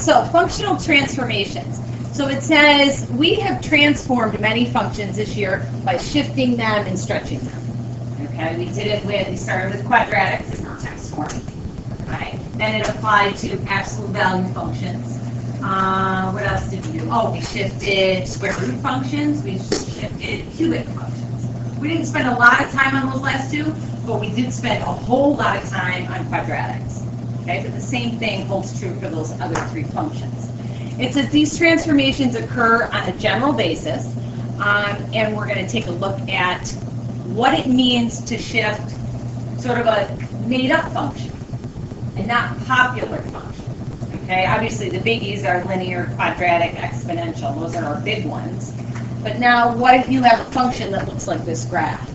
so functional transformations. So it says we have transformed many functions this year by shifting them and stretching them. Okay, we started with quadratics and now text form. Right, and it applied to absolute value functions. What else did we do? Oh, we shifted square root functions. We shifted cubic functions. We didn't spend a lot of time on those last two, but we did spend a whole lot of time on quadratics. Okay, but the same thing holds true for those other three functions. It says these transformations occur on a general basis, and we're going to take a look at what it means to shift sort of a made-up function and not popular function. Okay, obviously the biggies are linear, quadratic, exponential. Those are our big ones. But now, what if you have a function that looks like this graph?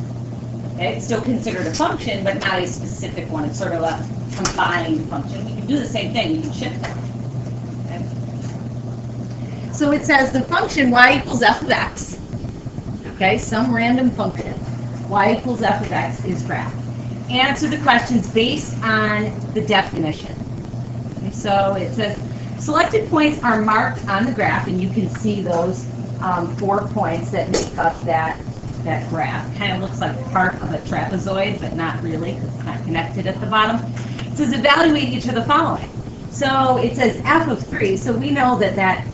Okay, it's still considered a function, but not a specific one. It's sort of a combined function. You can do the same thing. You can shift it. Okay. So it says the function y equals f of x. Okay, some random function. Y equals f of x is graph. Answer the questions based on the definition. Okay, so it says selected points are marked on the graph, and you can see those 4 points that make up that graph. Kind of looks like part of a trapezoid, but not really, because it's not connected at the bottom. It says evaluate each of the following. So it says f of 3, so we know that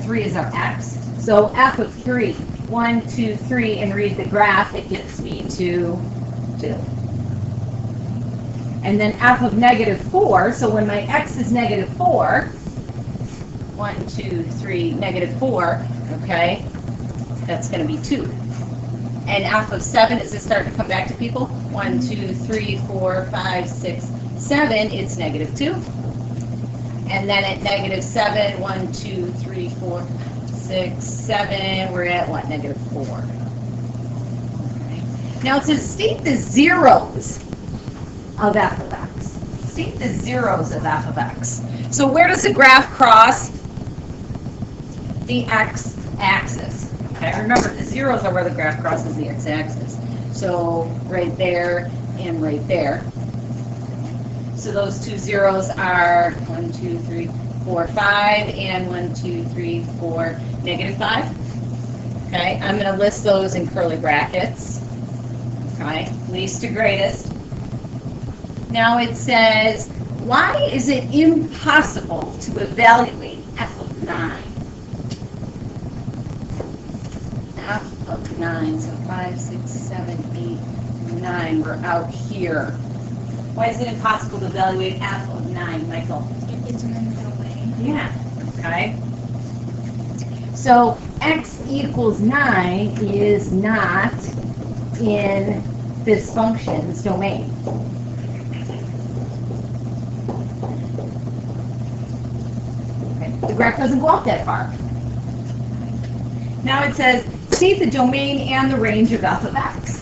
3 is our x. So f of 3, 1, 2, 3, and read the graph, it gets me to 2. And then f of negative 4, so when my x is negative 4, 1, 2, 3, negative 4, okay, that's going to be 2. And f of 7, is it starting to come back to people? 1, 2, 3, 4, 5, 6, 7, it's negative 2. And then at negative 7, 1, 2, 3, 4, 6, 7, we're at what? Negative 4. Okay. Now it says state the zeros of f of x. State the zeros of f of x. So where does the graph cross the x-axis? Okay, remember the zeros are where the graph crosses the x-axis. So right there and right there. So those two zeros are 1, 2, 3, 4, 5, and 1, 2, 3, 4, negative 5. Okay, I'm going to list those in curly brackets. Okay, least to greatest. Now it says, why is it impossible to evaluate f of 9? F of 9, so 5, 6, 7, 8, 9, we're out here. Why is it impossible to evaluate f of 9, Michael? It's in the domain. Yeah, okay. So x equals 9 is not in this function's domain. Okay. The graph doesn't go up that far. Now it says, state the domain and the range of f of x.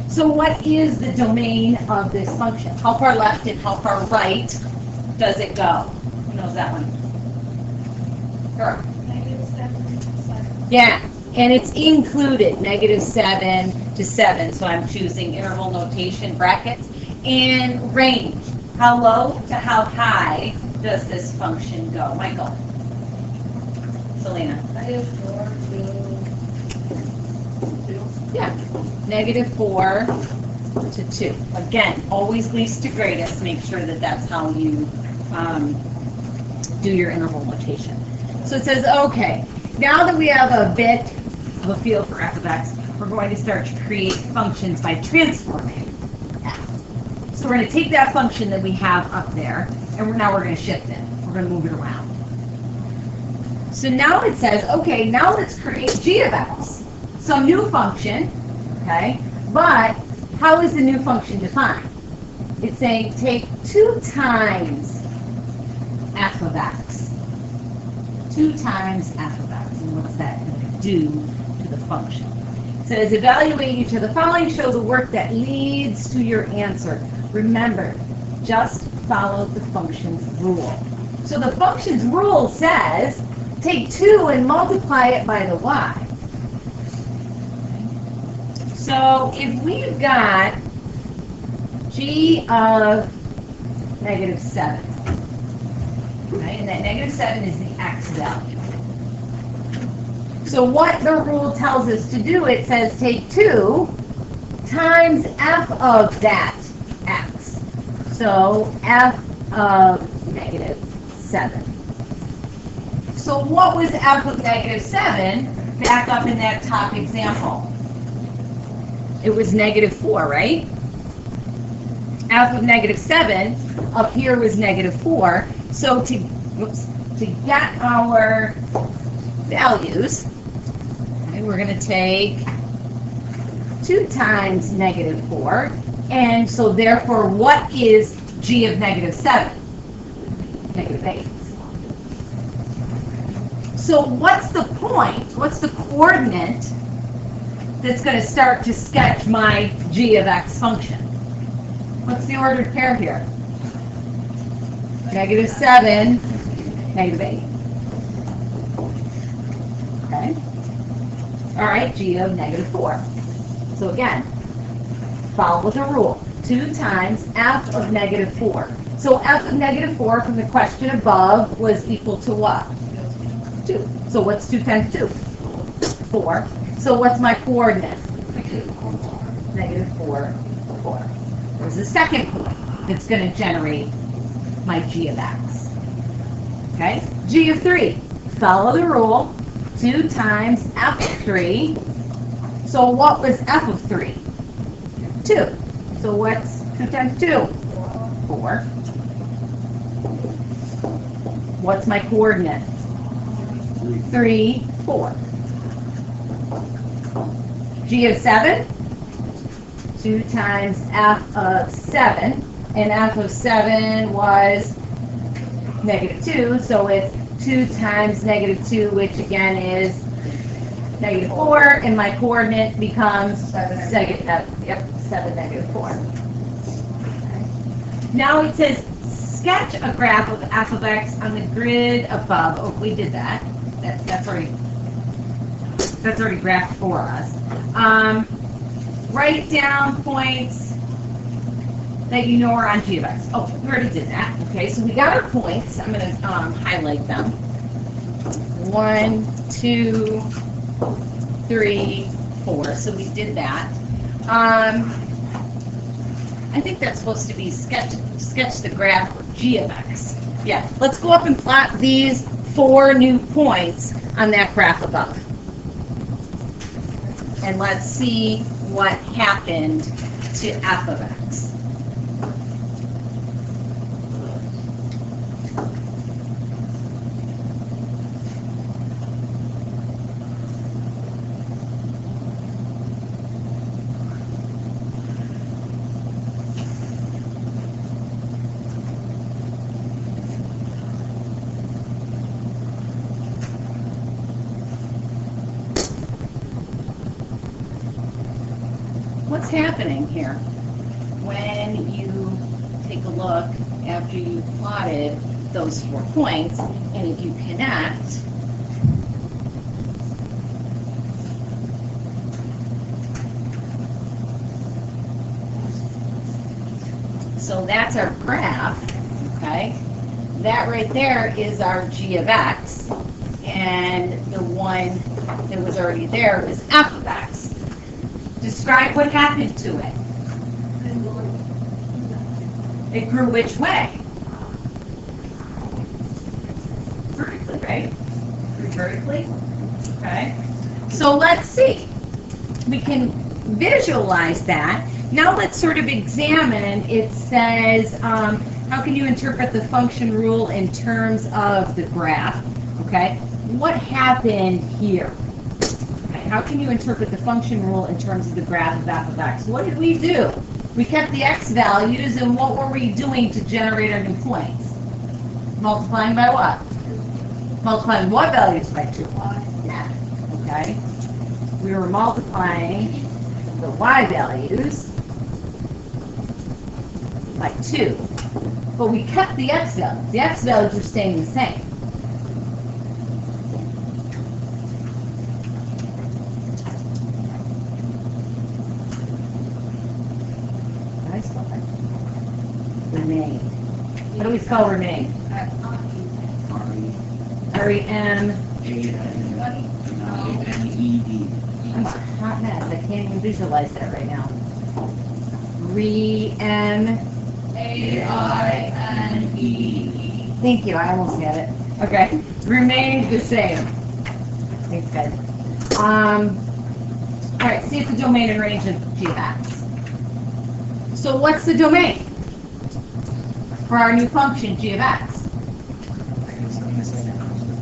So what is the domain of this function? How far left and how far right does it go? Who knows that one? Sure. -7. Yeah, and it's included, -7 to 7. So I'm choosing interval notation brackets. And range, how low to how high does this function go? Michael? Selena? -4 to 2. Yeah, -4 to 2. Again, always least to greatest. Make sure that that's how you do your interval notation. So it says, okay, now that we have a bit of a feel for f of x, we're going to start to create functions by transforming f. So we're going to take that function that we have up there, and now we're going to shift it. We're going to move it around. So now it says, okay, now let's create g of x. Some new function, okay, but how is the new function defined? It's saying take 2 times f of x. 2 times f of x. And what's that going to do to the function? It says evaluate each of the following, show the work that leads to your answer. Remember, just follow the function's rule. So the function's rule says take 2 and multiply it by the y. So if we've got g of -7, Okay, and that negative 7 is the x value. So what the rule tells us to do, it says take 2 times f of that x. So f of negative 7. So what was f of negative 7 back up in that top example? It was negative 4, right? F of negative 7 up here was negative 4. So to get our values, okay, we're going to take 2 times negative 4. And so therefore, what is g of negative 7? Negative 8. So what's the point? What's the coordinate that's going to start to sketch my g of x function? What's the ordered pair here? Negative 7, negative 8. Okay. All right, g of negative 4. So again, follow the rule. 2 times f of negative 4. So f of negative 4 from the question above was equal to what? 2. So what's 2 times 2? 4. So what's my coordinate? Negative 4, 4. There's the second point that's going to generate my g of x. Okay? G of 3. Follow the rule. 2 times f of 3. So what was f of 3? 2. So what's 2 times 2? 4. What's my coordinate? 3, 4. G of 7? 2 times f of 7. And f of 7 was negative 2. So it's 2 times negative 2, which again is negative 4. And my coordinate becomes 7, negative 4. Okay. Now it says sketch a graph of f of x on the grid above. Oh, we did that. That's already graphed for us. Write down points that you know are on g of x. Oh, we already did that. Okay, so we got our points. I'm going to highlight them. 1, 2, 3, 4. So we did that. I think that's supposed to be sketch the graph of g of x. Yeah, let's go up and plot these 4 new points on that graph above. And let's see what happened to f of x. What's happening here? When you take a look after you plotted those 4 points, and if you connect, so that's our graph, okay? That right there is our g of x, and the one that was already there is f of x. Describe what happened to it. It grew which way? Vertically, right? Grew vertically. Okay. So let's see. We can visualize that. Now let's sort of examine. It says, how can you interpret the function rule in terms of the graph? Okay. What happened here? How can you interpret the function rule in terms of the graph of f of x? What did we do? We kept the x values, and what were we doing to generate our new points? Multiplying by what? Multiplying what values by 2? Yeah. Okay. We were multiplying the y values by 2. But we kept the x values. The x values are staying the same. Remain. What do we spell remain? R-E-M-A-N-E-D. I'm a hot mess. I can't even visualize that right now. R-E-M. A-I-N-E. Thank you. I almost had it. Okay. Remains the same. Thanks, guys. All right. See if the domain and range of g of x. So what's the domain for our new function g of x?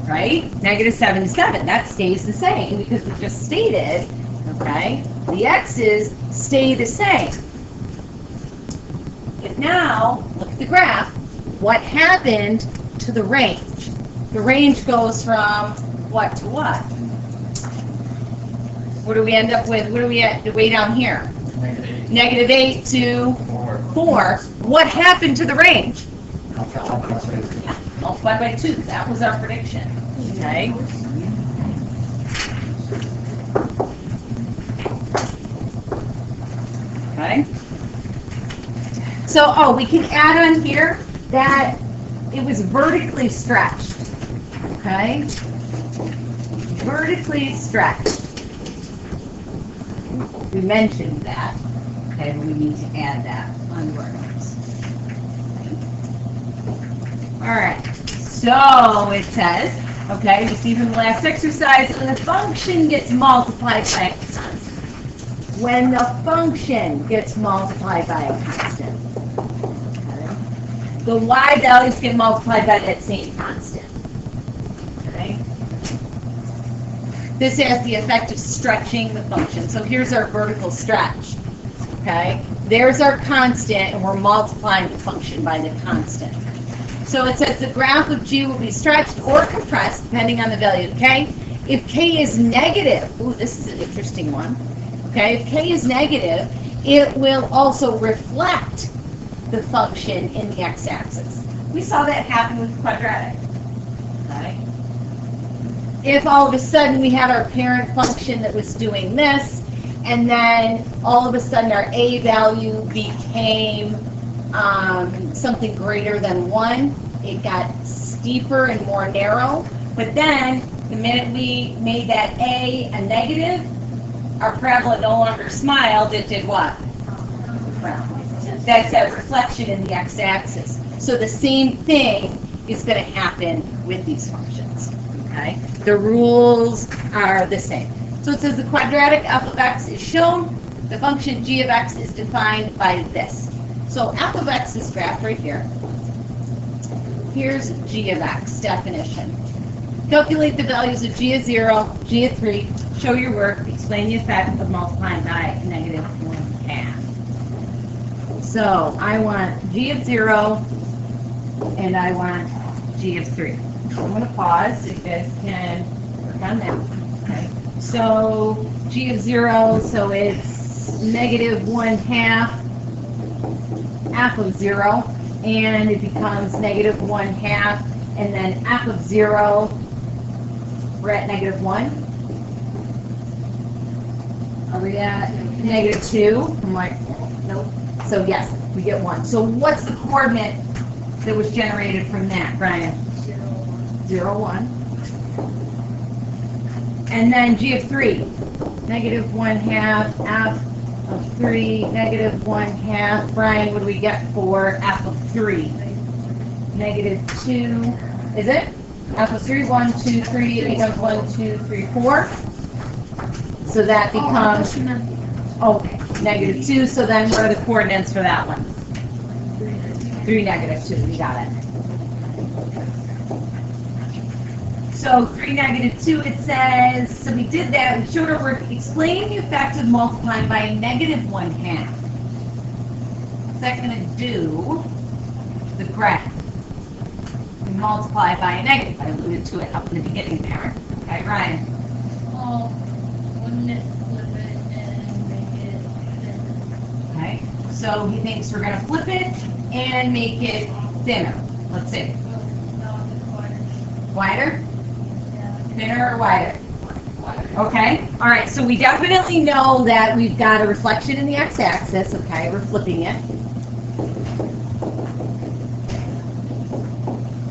Right? -7 to 7. That stays the same because we just stated, okay, the x's stay the same. But now, look at the graph. What happened to the range? The range goes from what to what? What do we end up with? What do we at way down here? -8 to 4. What happened to the range? Multiply by 2. That was our prediction. Okay. Okay. So, we can add on here that it was vertically stretched. Okay. Vertically stretched. We mentioned that. Okay, we need to add that on our notes. All right. So it says, okay, you see from the last exercise, when the function gets multiplied by a constant. When the function gets multiplied by a constant, okay, the y values get multiplied by that same constant. Okay. This has the effect of stretching the function. So here's our vertical stretch. Okay. There's our constant, and we're multiplying the function by the constant. So it says the graph of g will be stretched or compressed depending on the value of k. If k is negative, ooh, this is an interesting one. Okay, if k is negative, it will also reflect the function in the x-axis. We saw that happen with quadratic. Okay. If all of a sudden we had our parent function that was doing this, and then all of a sudden our a value became something greater than 1, it got steeper and more narrow. But then, the minute we made that a negative, our parabola no longer smiled, it did what? That's that reflection in the x-axis. So the same thing is going to happen with these functions. Okay? The rules are the same. So it says the quadratic f of x is shown. The function g of x is defined by this. So f of x is graphed right here. Here's g of x definition. Calculate the values of g of 0, g of 3, show your work, explain the effect of multiplying by -1/2. So I want g of 0 and I want g of 3. I'm going to pause if you guys can work on that. Okay. So g of 0, so it's -1/2 f of 0, and it becomes -1/2, and then f of 0, we're at -1. Are we at -2? I'm like, nope. So yes, we get 1. So what's the coordinate that was generated from that, Brian? 0, 1. And then g of 3, -1/2 f of 3, -1/2. Brian, what do we get for f of 3? -2. Is it? F of 3, 1, 2, 3. It becomes 1, 2, 3, 4. So that becomes, okay, -2. So then what are the coordinates for that one? 3, -2. We got it. So 3, -2, it says, so we did that, we showed our work, explain the effect of multiplying by -1/2. What's that going to do? The graph. We multiply by a negative. I alluded to it up in the beginning there. Okay, Ryan. Oh, wouldn't it flip it and make it thinner? Okay, so he thinks we're going to flip it and make it thinner. Let's see. Not required. Wider? Yeah. Thinner or wider? Okay, all right, so we definitely know that we've got a reflection in the x-axis, okay, we're flipping it.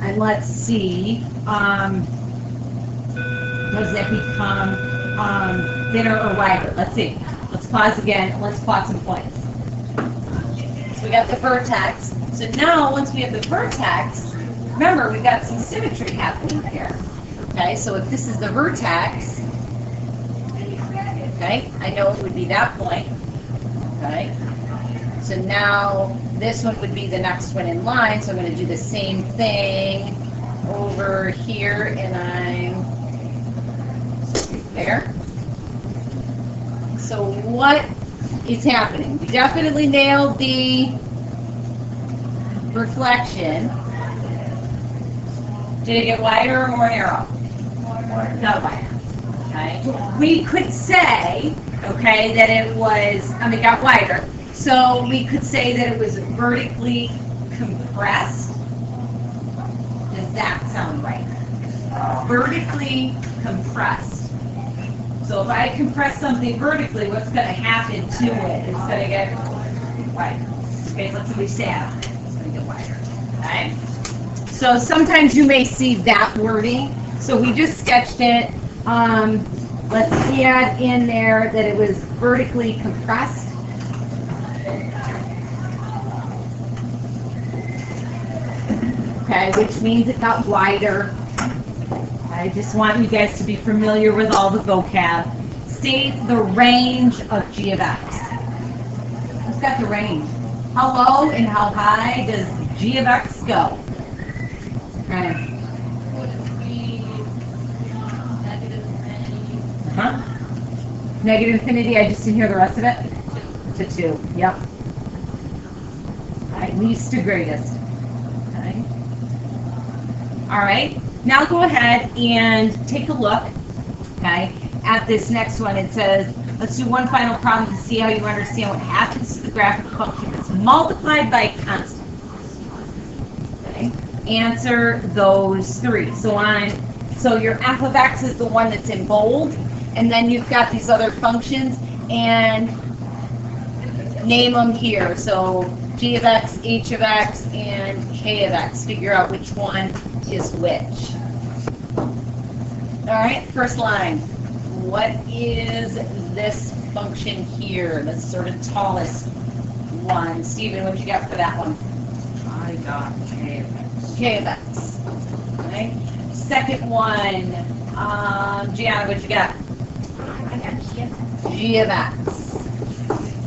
And let's see, Does it become thinner or wider? Let's see. Let's pause again. Let's plot some points. So we got the vertex. So now, once we have the vertex, remember, we've got some symmetry happening here. Okay, so if this is the vertex, okay, I know it would be that point. Okay, so now this one would be the next one in line, so I'm going to do the same thing over here, and I'm there. So what is happening? We definitely nailed the reflection. Did it get wider or more narrow? No, wider. Okay. We could say, okay, that it was, it got wider. So we could say that it was vertically compressed. Does that sound right? Vertically compressed. So if I compress something vertically, what's going to happen to it? It's going to get wider. Okay, let's say we sat on it. It's going to get wider. Okay? So sometimes you may see that wording. So we just sketched it. Let's add in there that it was vertically compressed. Okay, which means it got wider. I just want you guys to be familiar with all the vocab. State the range of g of x. Who's got the range? How low and how high does g of x go? Okay. Would it be negative infinity? Negative infinity, I just didn't hear the rest of it. To 2, yep. All right, least to greatest. Okay. All right, now go ahead and take a look, okay, at this next one. It says, let's do one final problem to see how you understand what happens to the graphic function that's multiplied by a constant. Okay, answer those 3. So your f of x is the one that's in bold, and then you've got these other functions, and name them here. So g of x, h of x, and k of x. Figure out which one is which. All right, first line. What is this function here? The sort of tallest one. Stephen, what did you got for that one? I got k of x. K of x. Okay. Second one. Gianna, what you got? I got G of X. G of x.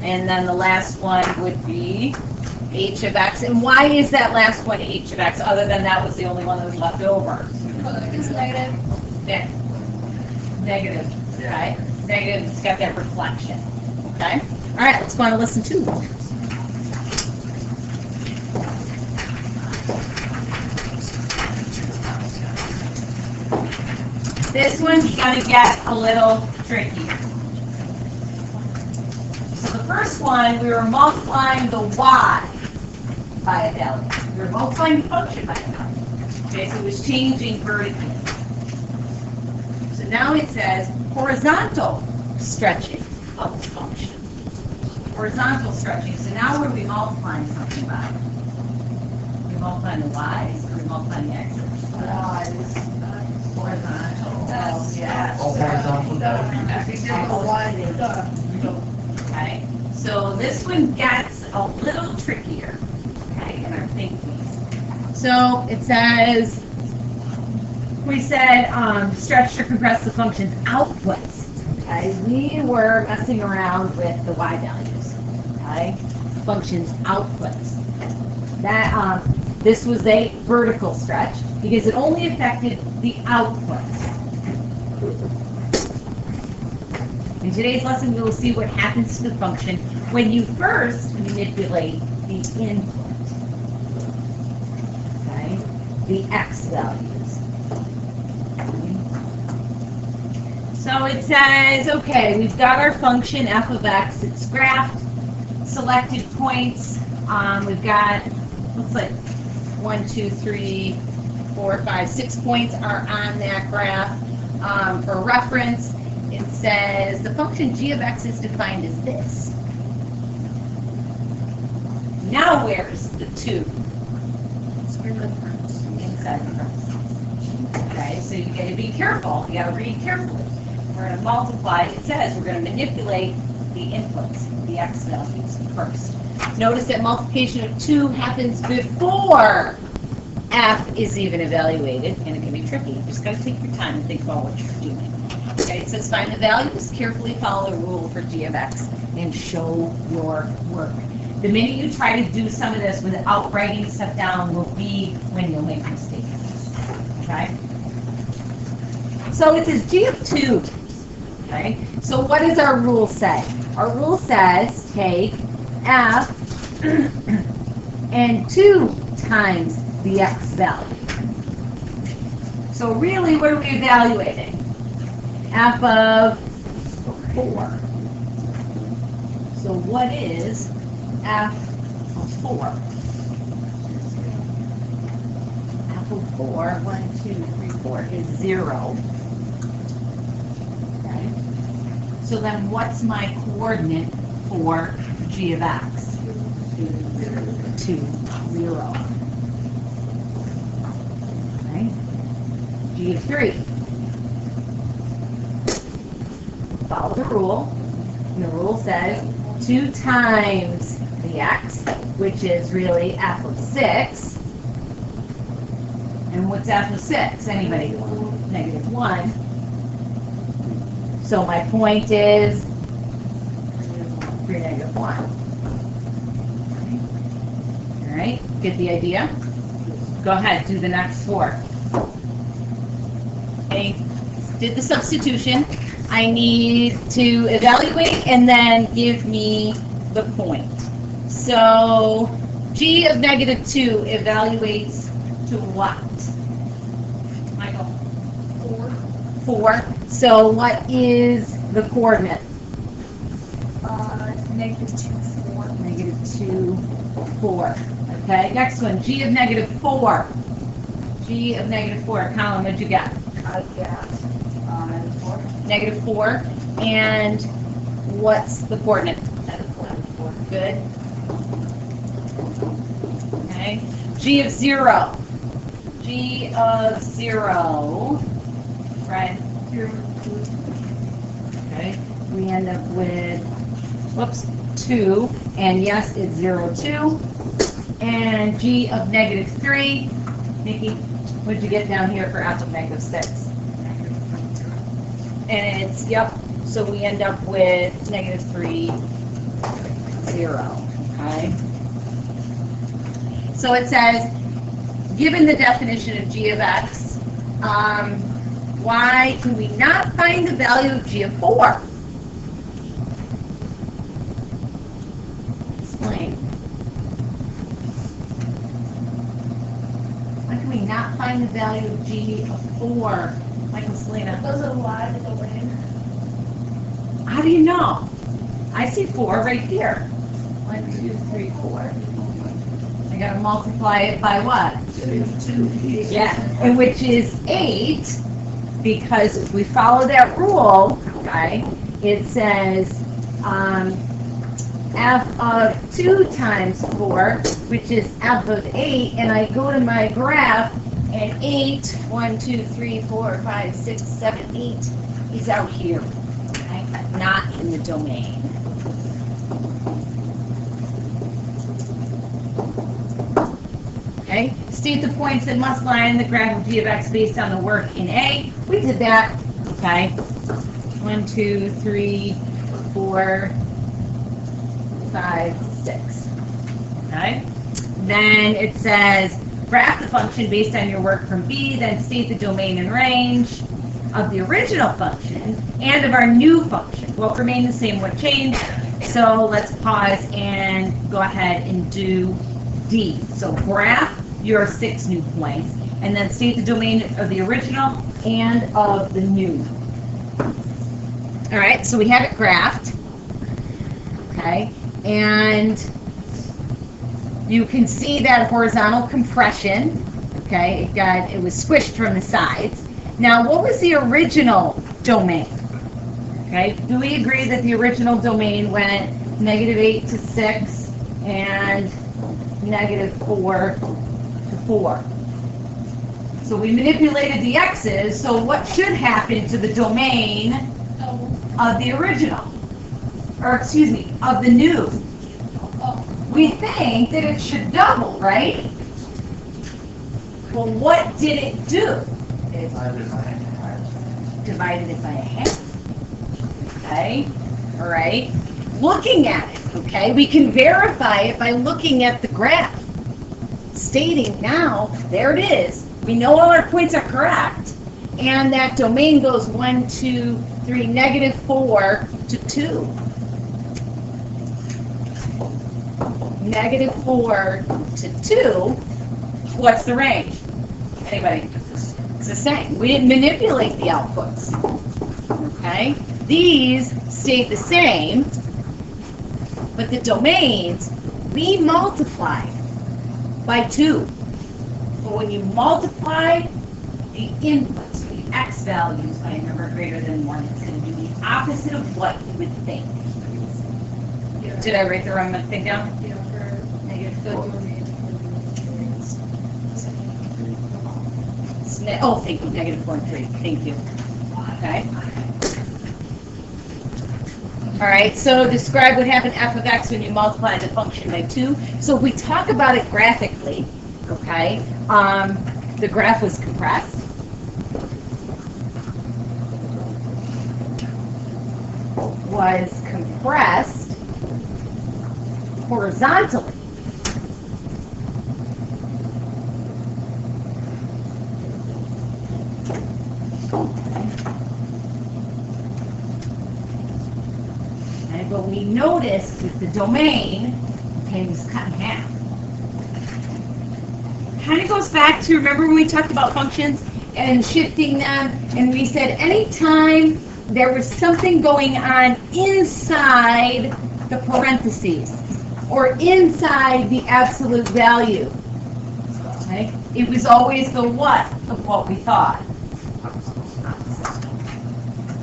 And then the last one would be h of x. And why is that last one h of x, other than that was the only one that was left over? It's negative. Yeah. Negative, okay? Negative, it's got that reflection, okay? All right, let's go on to lesson 2. This one's going to get a little tricky. So the first one, we were multiplying the y by a value. We were multiplying the function by a value. Okay, so it was changing vertically. So now it says horizontal stretching of the function. Horizontal stretching. So now what are we multiplying something by? Are we multiplying the y's or are we multiplying the x's? Y's. Horizontal. Yes. Yes. Oh, horizontal, that would be Okay, so this one gets a little trickier, okay, in our thinking. So it says, we said stretch or compress the function's outputs. Okay, we were messing around with the y values. Okay, function's outputs. That this was a vertical stretch because it only affected the outputs. In today's lesson, we will see what happens to the function when you first manipulate the input. Okay, the x values. So it says, okay, we've got our function f of x. It's graphed, selected points. We've got, looks like 1, 2, 3, 4, 5, 6 points are on that graph. For reference, it says the function g of x is defined as this. Now where's the 2? Inside the parentheses. Okay. Okay, so you gotta be careful, you gotta read carefully. We're gonna multiply, it says we're gonna manipulate the inputs, the x values first. Notice that multiplication of 2 happens before f is even evaluated, and it can be tricky. You just gotta take your time and think about what you're doing. Okay, it says find the values, carefully follow the rule for g of x, and show your work. The minute you try to do some of this without writing stuff down will be when you'll make mistakes. Okay? So it says g of 2. Okay? So what does our rule say? Our rule says take f and 2 times the x value. So really, what are we evaluating? F of 4. So what is f of 4? F of 4, 1, 2, 3, 4 is 0. Okay. So then what's my coordinate for g of x? 2, 0. Okay. G of 3. Follow the rule. And the rule says 2 times the x, which is really f of 6. And what's f of 6? Anybody? Negative 1. So my point is 3 negative 1. All right, get the idea? Go ahead, do the next 4. Okay, did the substitution. I need to evaluate and then give me the point. So g of negative 2 evaluates to what? Michael? 4. So what is the coordinate? Negative 2, 4. Negative 2, 4. Okay, next one, g of negative 4. G of negative 4, Colin, what'd you get? I got, 4. Negative 4. And what's the coordinate? Negative 4. Good. Okay. G of 0. G of 0. Right. 0, 2. Okay. We end up with, whoops, 2. And yes, it's 0, 2. And G of negative 3. Nikki, what'd you get down here for f of negative 6? And it's, yep, so we end up with negative 3, 0, okay? So it says, given the definition of g of x, why do we not find the value of g of 4? Explain. Why can we not find the value of g of 4? Michael, Selena. Those are wide in the way. How do you know? I see 4 right here. 1, 2, 3, 4. I gotta multiply it by what? 2. Yeah, and which is 8, because if we follow that rule, okay, it says f of 2 times 4, which is f of 8, and I go to my graph, and 8, 1, 2, 3, 4, 5, 6, 7, 8 is out here, okay? Not in the domain. Okay, state the points that must lie in the graph of g of x based on the work in A. We did that, okay? 1, 2, 3, 4, 5, 6. Okay? Then it says, graph the function based on your work from B, then state the domain and range of the original function and of our new function. What remained the same, what changed? So let's pause and go ahead and do D. So graph your 6 new points, and then state the domain of the original and of the new. All right, so we have it graphed. Okay, and you can see that horizontal compression. Okay, it was squished from the sides. Now, what was the original domain? Okay, do we agree that the original domain went -8 to 6 and -4 to 4? So we manipulated the x's, so what should happen to the domain Double. of the original? Or excuse me, of the new? Oh. We think that it should double, right? Well, what did it do? It divided it by a half. Okay, all right. Looking at it, okay, we can verify it by looking at the graph. Stating now, there it is. We know all our points are correct. And that domain goes 1, 2, 3, -4 to 2. -4 to 2. What's the range? Anybody? It's the same. We didn't manipulate the outputs. Okay? These stayed the same, but the domains, we multiplied by 2. But when you multiply the inputs, the x values, by a number greater than 1, it's going to do the opposite of what you would think. Did I write the wrong thing down? Yeah, for Negative the 4. domain. Oh, thank you, -4 and 3. Thank you. Okay. All right, so describe what happened f of x when you multiply the function by 2. So if we talk about it graphically, okay, the graph was compressed. Was compressed horizontally. Okay, but we noticed that the domain, okay, was cut in half. Kind of goes back to, remember when we talked about functions and shifting them, and we said anytime there was something going on inside the parentheses or inside the absolute value, okay, it was always the what of what we thought.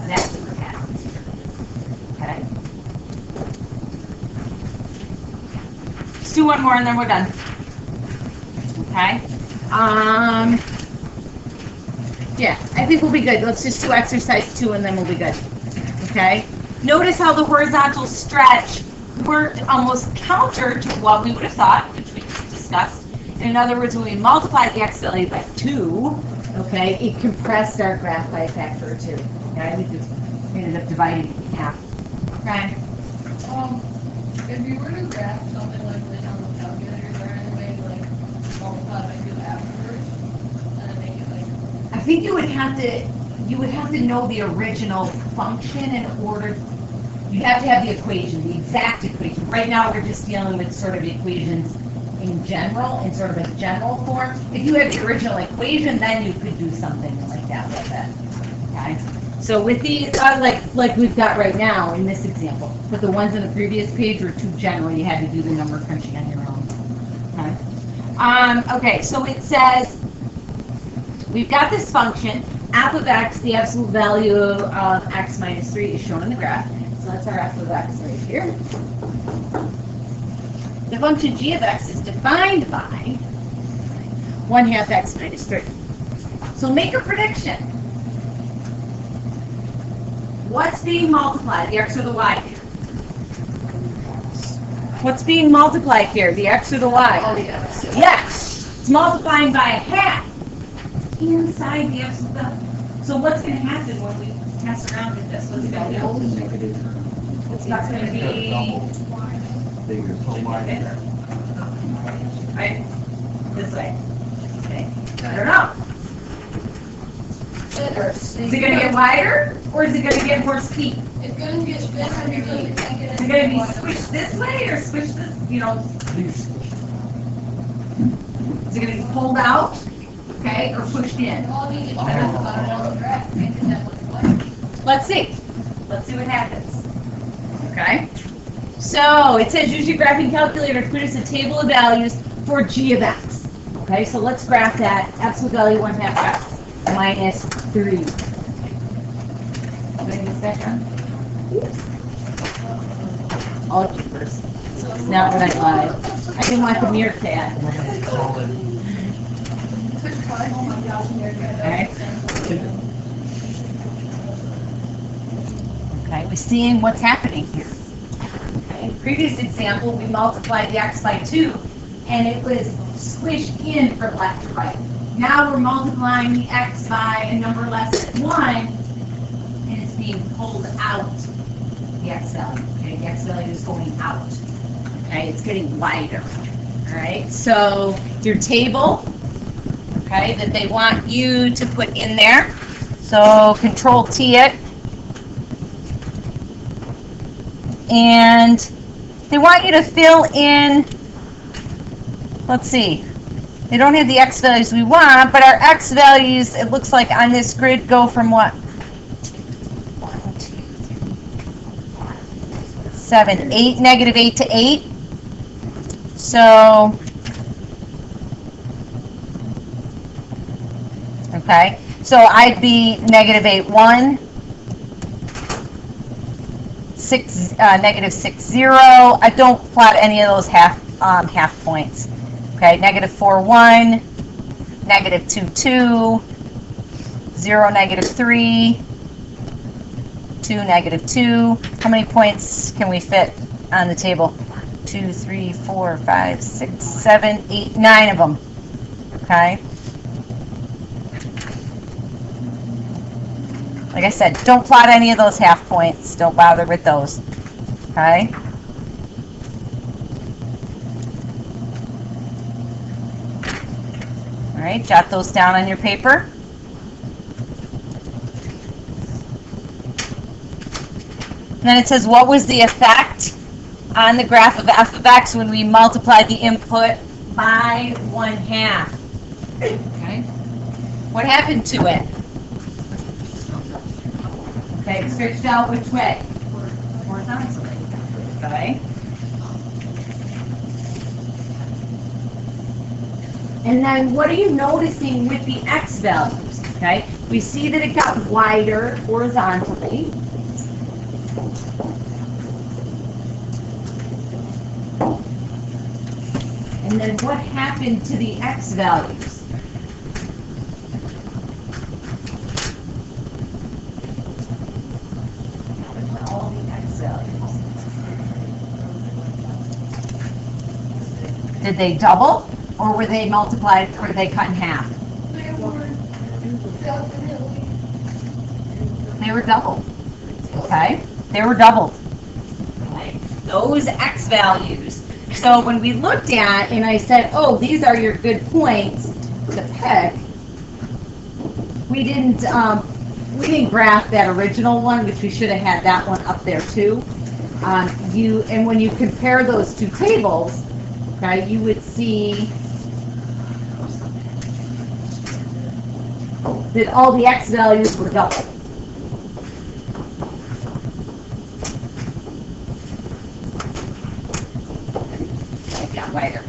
That's what happens. Okay. Let's do one more and then we're done. Okay. Yeah, I think we'll be good. Let's just do exercise 2 and then we'll be good. Okay. Notice how the horizontal stretch worked almost counter to what we would have thought, which we just discussed. In other words, when we multiplied the x value by 2, okay, it compressed our graph by a factor of 2. Okay, we ended up dividing it in half. Okay. If you were to graph something like this on the calculator, is there any way to like multiply by 2 afterwards? And then make it like, I think you would have to know the original function in order. You have to have the equation, the exact equation. Right now, we're just dealing with sort of equations in general, in sort of a general form. If you had the original equation, then you could do something like that with it. Okay. So with these, like we've got right now in this example, but the ones on the previous page were too general. You had to do the number crunching on your own. Okay. Okay. So it says we've got this function f of x. The absolute value of x minus 3 is shown in the graph. So that's our f of x right here. The function g of x is defined by 1/2 x minus 3. So make a prediction. What's being multiplied, the x or the y? What's being multiplied here, the x or the y? Oh, the x. Yes, it's multiplying by a half inside the absolute value. So what's going to happen when we mess around with this? What's it going to do? It's not going to be right this way. Okay. I don't know. Is it going to get wider or is it going to get more steep? it's gonna get better because it can't get Is it going to be squished this way or squished this, you know? Is it going to be pulled out, okay, or pushed in? all we can do about it on the graph, make it that much lighter. Let's see. Let's see what happens. Okay. So it says use your graphing calculator to produce a table of values for g of x. Okay, so let's graph that. Absolute value 1/2 x minus 3. Did I get that done? All keepers. Not what I wanted. I didn't want the meerkat. Oh my gosh, and Okay, we're seeing what's happening here. Okay, previous example, we multiplied the x by 2, and it was squished in from left to right. Now we're multiplying the x by a number less than 1, and it's being pulled out, the x value. Okay, the x value is going out. Okay, it's getting wider. All right, so your table, okay, that they want you to put in there. So Control T it. And they want you to fill in, let's see, they don't have the x values we want, but our x values, it looks like on this grid, go from what? 1, 2, 3, 4, 5, 6, 7, 8, negative 8 to 8. So, okay, so I'd be negative 8, 1. 6, negative 6, 0. I don't plot any of those half points. Okay, negative 4, 1, negative 2, 2, 0, negative 3, 2, negative 2. How many points can we fit on the table? 2, 3, 4, 5, 6, 7, 8, 9 of them. Okay. Like I said, don't plot any of those half points. Don't bother with those. Okay? All right, jot those down on your paper. And then it says, what was the effect on the graph of f of x when we multiplied the input by 1/2? Okay? What happened to it? Okay, it stretched out which way? Horizontally. Okay. And then what are you noticing with the x values? Okay, we see that it got wider horizontally. And then what happened to the x values? All the x values. Did they double, or were they multiplied, or were they cut in half? They were doubled. Okay, they were doubled. Okay. Those x values. So when we looked at, and I said, oh, these are your good points to pick, we didn't graph that original one, which we should have had that one up there too. And when you compare those two tables, okay, you would see that all the x values were doubled. It got wider.